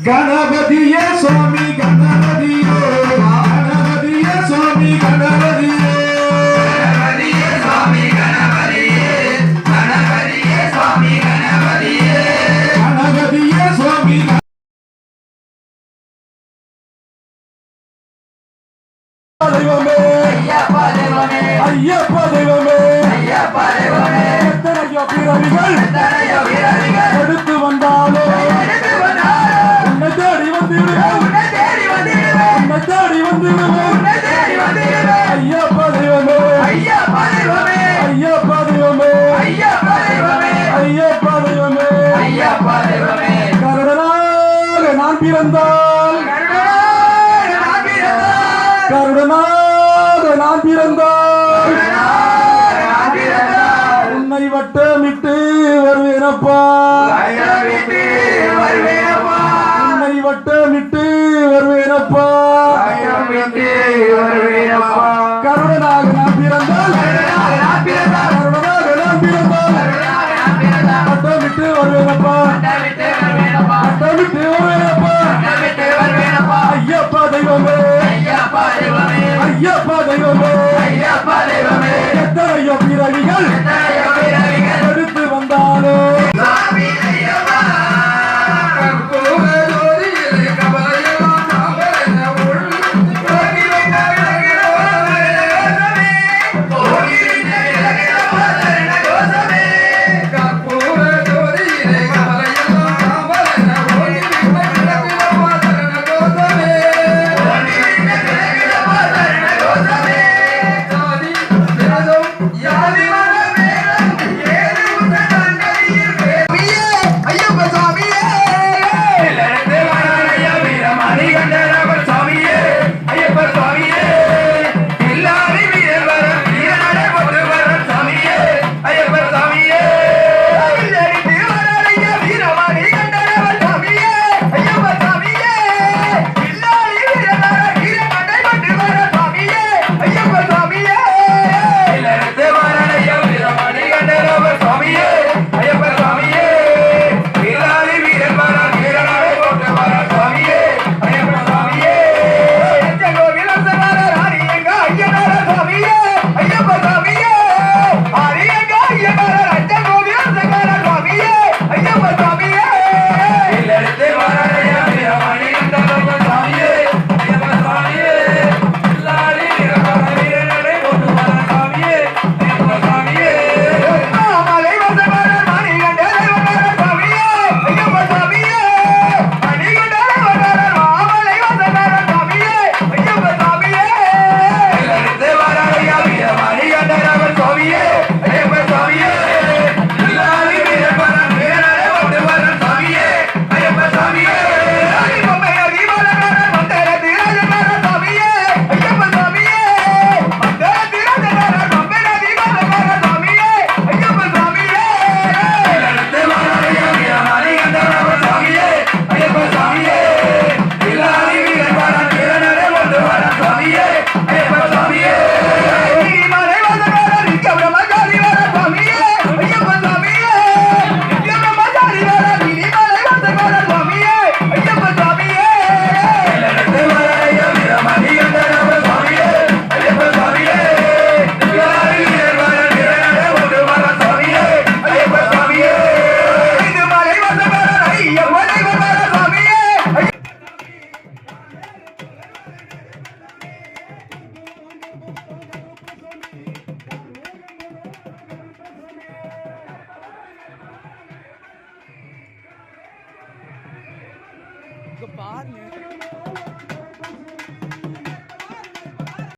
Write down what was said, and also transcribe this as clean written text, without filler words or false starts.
गणपतिये स्वामी गणपतिये गणपतिये स्वामी गणपतिये गणपतिये स्वामी गणपतिये गणपतिये स्वामी गणपतिये गणपतिये स्वामी देवमे अय्यप्पा देवमे अय्यप्पा देवमे अय्यप्पा देवमे எத்தனையோ பிறவிகள் எடுத்து வந்தாலே உன்னை தேடி வந்திடுவேன் உன்னை தேடி வந்திடுவேன் உன்னை தேடி வந்திடுவேன் உன்னை தேடி வந்திடுவேன் ஐயப்பா தெய்வமே ஐயப்பா தெய்வமே ஐயப்பா தெய்வமே ஐயப்பா தெய்வமே ஐயப்பா தெய்வமே ஐயப்பா தெய்வமே கருடனாக நான் பிறந்தால் கருடனாக நான் பிறந்தால் உன்னை வட்டமிட்டு வருவேனப்பா உன்னை வட்டமிட்டு வருவேனப்பா கருடனாக நான் பிறந்தால் கருடனாக நான் பிறந்தால் வட்டமிட்டு வருவேனப்பா வட்டமிட்டு வருவேனப்பா ஐயப்பா தெய்வமே ஐயப்பா தெய்வமே எத்தனையோ பிறவிகள் எடுத்து வந்தாலும் Goodbye.